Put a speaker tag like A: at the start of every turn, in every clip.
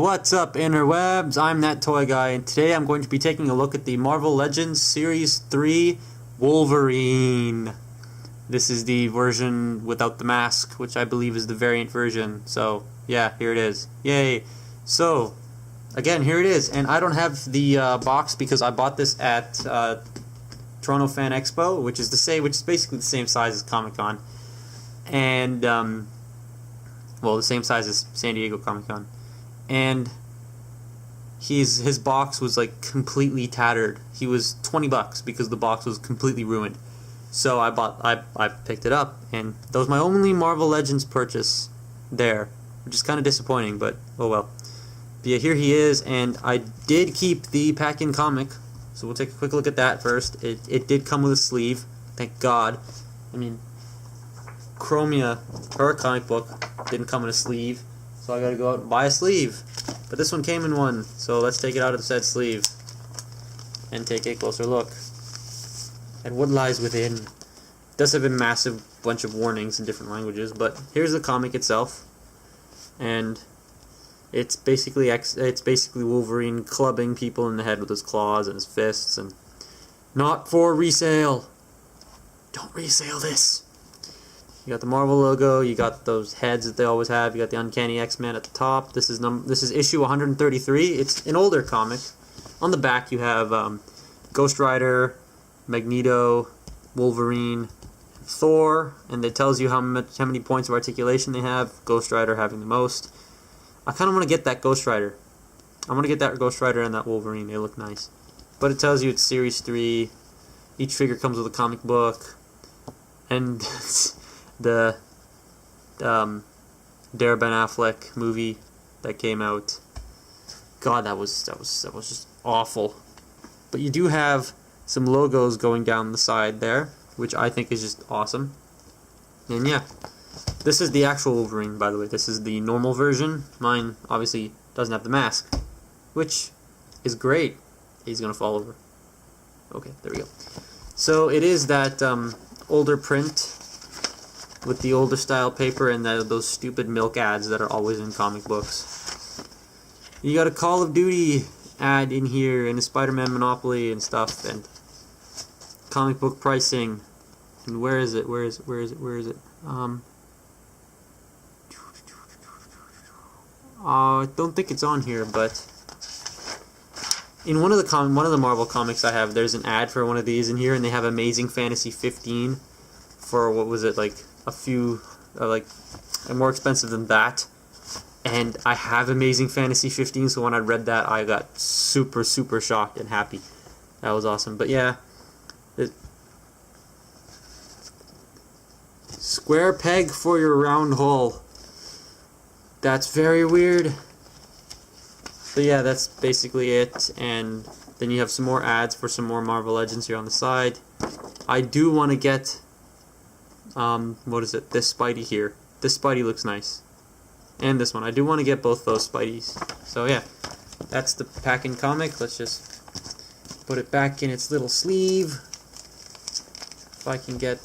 A: what's up interwebs? I'm that toy guy, and today I'm going to be taking a look at the Marvel Legends Series 3 Wolverine. This is the version without the mask, which I believe is the variant version. So, yeah, here it is. Yay! So, again, here it is, and I don't have the box because I bought this at Toronto Fan Expo, which is basically the same size as Comic-Con, and well, the same size as San Diego Comic-Con. And his box was like completely tattered. He was $20 because the box was completely ruined. So I picked it up, and that was my only Marvel Legends purchase there, which is kind of disappointing, but oh well. But yeah, here he is, and I did keep the pack-in comic, so we'll take a quick look at that first. It did come with a sleeve, thank God. I mean, Chromia, her comic book, didn't come in a sleeve. So I gotta go out and buy a sleeve. But this one came in one, so let's take it out of the said sleeve and take a closer look at what lies within. It does have a massive bunch of warnings in different languages, but here's the comic itself. And it's basically Wolverine clubbing people in the head with his claws and his fists, and not for resale. Don't resale this. You got the Marvel logo, you got those heads that they always have, you got the Uncanny X-Men at the top. This is issue 133. It's an older comic. On the back you have Ghost Rider, Magneto, Wolverine, Thor, and it tells you how many points of articulation they have, Ghost Rider having the most. I kind of want to get that Ghost Rider. I want to get that Ghost Rider and that Wolverine. They look nice. But it tells you it's Series 3. Each figure comes with a comic book. And the Dare Ben Affleck movie that came out. God, that was just awful. But you do have some logos going down the side there, which I think is just awesome. And yeah, this is the actual Wolverine, by the way. This is the normal version. Mine obviously doesn't have the mask, which is great. He's gonna fall over. Okay, there we go. So it is that older print with the older style paper and those stupid milk ads that are always in comic books. You got a Call of Duty ad in here, and a Spider-Man Monopoly and stuff, and comic book pricing. And where is it? I don't think it's on here, but in one of the Marvel comics I have, there's an ad for one of these in here, and they have Amazing Fantasy 15 for, what was it, like a few, more expensive than that. And I have Amazing Fantasy 15, so when I read that, I got super, super shocked and happy. That was awesome. But yeah, square peg for your round hole. That's very weird. But yeah, that's basically it. And then you have some more ads for some more Marvel Legends here on the side. I do want to get what is it? This Spidey here. This Spidey looks nice. And this one. I do want to get both those Spideys. So yeah, that's the pack-in comic. Let's just put it back in its little sleeve. If I can get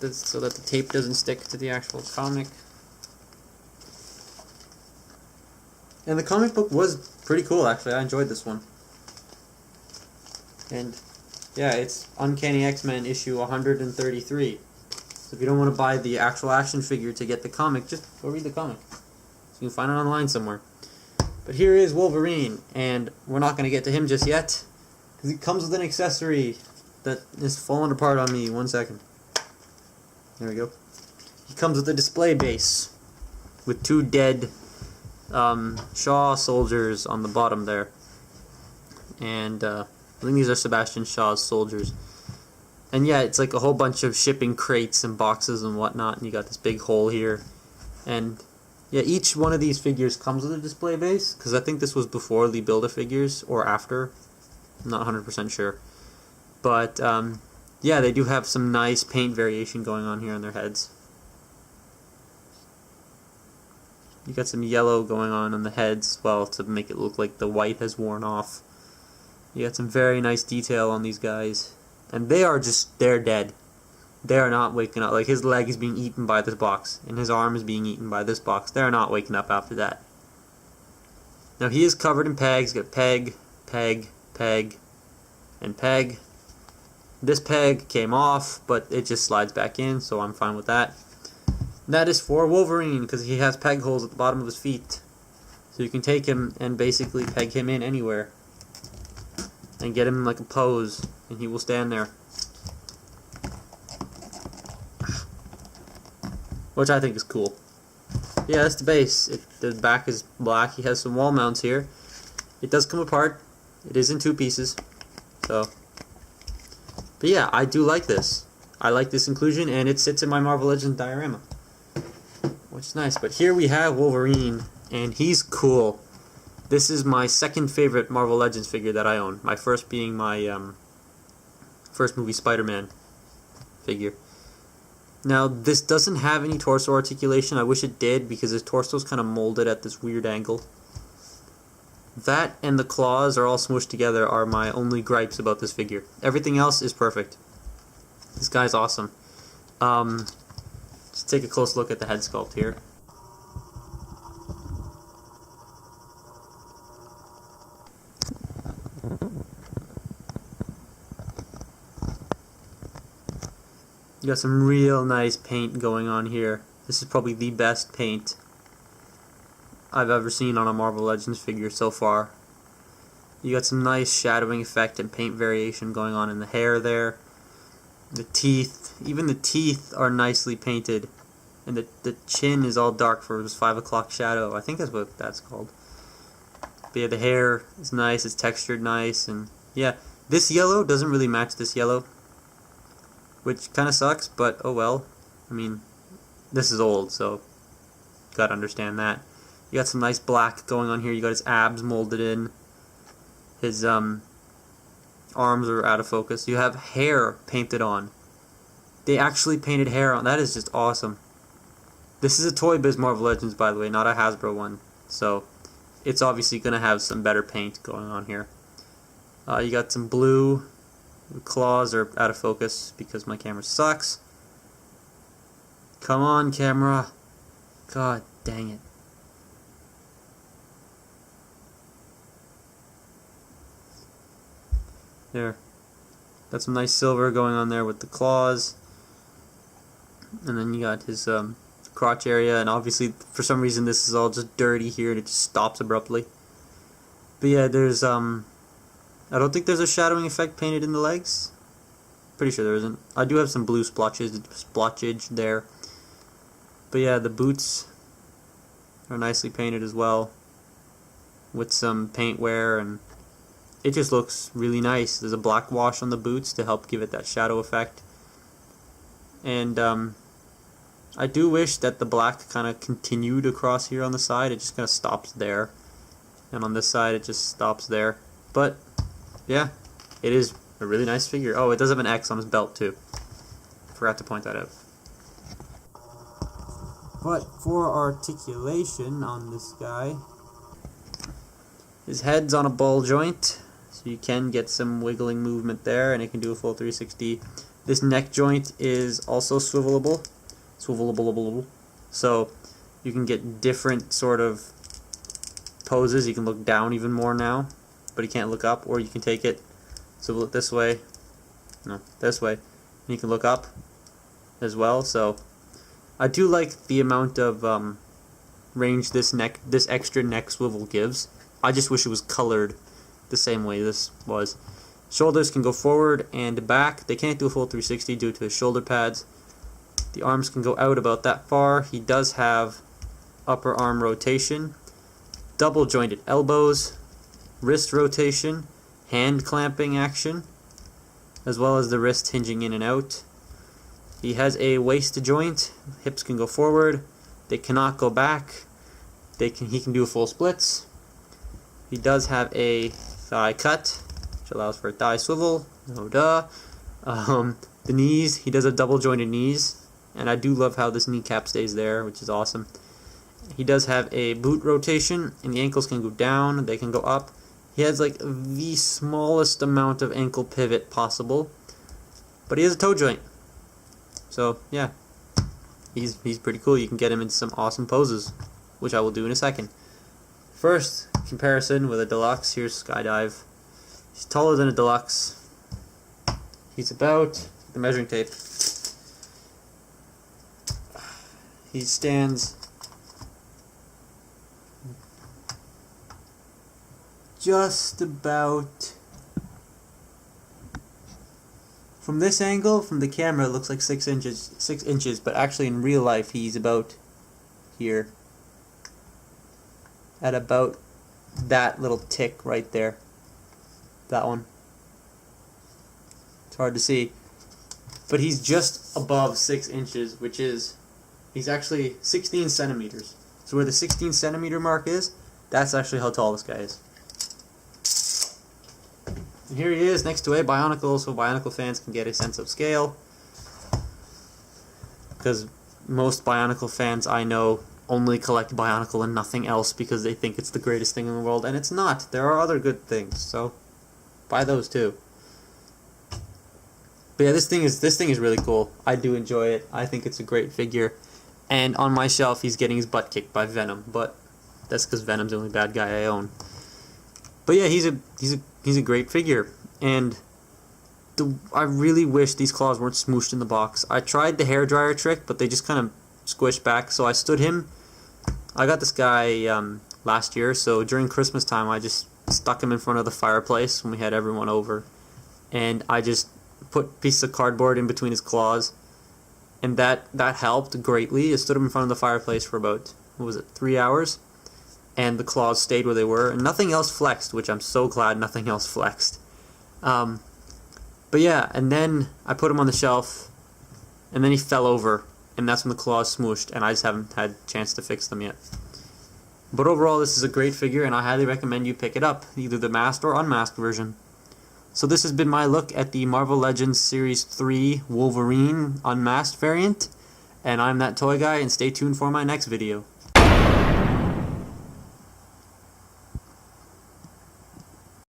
A: this so that the tape doesn't stick to the actual comic. And the comic book was pretty cool, actually. I enjoyed this one. And yeah, it's Uncanny X-Men issue 133. So if you don't want to buy the actual action figure to get the comic, just go read the comic. So you can find it online somewhere. But here is Wolverine, and we're not going to get to him just yet, because he comes with an accessory that is falling apart on me. 1 second. There we go. He comes with a display base with 2 dead Shaw soldiers on the bottom there. And I think these are Sebastian Shaw's soldiers. And yeah, it's like a whole bunch of shipping crates and boxes and whatnot, and you got this big hole here. And yeah, each one of these figures comes with a display base, because I think this was before the Build-A-Figures, or after. I'm not 100% sure. But yeah, they do have some nice paint variation going on here on their heads. You got some yellow going on the heads, well, to make it look like the white has worn off. You got some very nice detail on these guys. And they're dead. They are not waking up. Like, his leg is being eaten by this box, and his arm is being eaten by this box. They're not waking up after that. Now he is covered in pegs. Got peg, peg, peg, and peg. This peg came off, but it just slides back in, so I'm fine with that. And that is for Wolverine, because he has peg holes at the bottom of his feet. So you can take him and basically peg him in anywhere. And get him in like a pose, and he will stand there. Which I think is cool. Yeah, that's the base. The back is black. He has some wall mounts here. It does come apart. It is in 2 pieces. So, but yeah, I do like this. I like this inclusion, and it sits in my Marvel Legends diorama, which is nice. But here we have Wolverine, and he's cool. This is my second favorite Marvel Legends figure that I own. My first being my first movie Spider-Man figure. Now, this doesn't have any torso articulation. I wish it did, because his torso is kind of molded at this weird angle. That and the claws are all smooshed together are my only gripes about this figure. Everything else is perfect. This guy's awesome. Let's take a close look at the head sculpt here. You got some real nice paint going on here. This is probably the best paint I've ever seen on a Marvel Legends figure so far. You got some nice shadowing effect and paint variation going on in the hair there. The teeth, even the teeth are nicely painted. And the chin is all dark for his 5 o'clock shadow. I think that's what that's called. But yeah, the hair is nice, it's textured nice, and yeah, this yellow doesn't really match this yellow, which kind of sucks, but oh well. I mean, this is old, so you gotta understand that. You got some nice black going on here. You got his abs molded in. His arms are out of focus. You have hair painted on. They actually painted hair on. That is just awesome. This is a Toy Biz Marvel Legends, by the way, not a Hasbro one. So it's obviously going to have some better paint going on here. You got some blue. The claws are out of focus because my camera sucks. Come on, camera. God dang it. There. Got some nice silver going on there with the claws. And then you got his crotch area, and obviously for some reason this is all just dirty here and it just stops abruptly. But yeah, there's I don't think there's a shadowing effect painted in the legs. Pretty sure there isn't. I do have some blue splotchage there. But yeah, the boots are nicely painted as well, with some paint wear, and it just looks really nice. There's a black wash on the boots to help give it that shadow effect. And I do wish that the black kind of continued across here on the side. It just kind of stops there. And on this side it just stops there. But yeah, it is a really nice figure. Oh, it does have an X on his belt too. Forgot to point that out. But for articulation on this guy, his head's on a ball joint, so you can get some wiggling movement there, and it can do a full 360. This neck joint is also swivelable. So you can get different sort of poses. You can look down even more now, but you can't look up, or you can take it, swivel it this way, no, this way, and you can look up as well. So I do like the amount of range this extra neck swivel gives. I just wish it was colored the same way this was. Shoulders can go forward and back. They can't do a full 360 due to his shoulder pads. The arms can go out about that far. He does have upper arm rotation, double jointed elbows, wrist rotation, hand clamping action, as well as the wrist hinging in and out. He has a waist joint. Hips can go forward. They cannot go back. He can do full splits. He does have a thigh cut, which allows for a thigh swivel. No duh. The knees, he does have double jointed knees, and I do love how this kneecap stays there, which is awesome. He does have a boot rotation, and the ankles can go down, they can go up. He has like the smallest amount of ankle pivot possible, but he has a toe joint. So yeah, he's pretty cool. You can get him into some awesome poses, which I will do in a second. First, comparison with a deluxe, here's Skydive. He's taller than a deluxe. He's about, the measuring tape, he stands just about, from this angle, from the camera, it looks like 6 inches, but actually in real life he's about here, at about that little tick right there, that one. It's hard to see, but he's just above 6 inches, which is, he's actually 16 centimeters. So where the 16 centimeter mark is, that's actually how tall this guy is. And here he is next to a Bionicle, so Bionicle fans can get a sense of scale. Because most Bionicle fans I know only collect Bionicle and nothing else because they think it's the greatest thing in the world, and it's not. There are other good things, so buy those too. But yeah, this thing is really cool. I do enjoy it. I think it's a great figure. And on my shelf, he's getting his butt kicked by Venom, but that's because Venom's the only bad guy I own. But yeah, he's a great figure, and I really wish these claws weren't smooshed in the box. I tried the hairdryer trick, but they just kind of squished back. So I stood him. I got this guy last year, so during Christmas time, I just stuck him in front of the fireplace when we had everyone over, and I just put pieces of cardboard in between his claws, and that helped greatly. I stood him in front of the fireplace for about, 3 hours, and the claws stayed where they were, and nothing else flexed, which I'm so glad nothing else flexed. But yeah, and then I put him on the shelf, and then he fell over, and that's when the claws smooshed, and I just haven't had a chance to fix them yet. But overall, this is a great figure, and I highly recommend you pick it up, either the masked or unmasked version. So this has been my look at the Marvel Legends Series 3 Wolverine Unmasked variant, and I'm that toy guy, and stay tuned for my next video.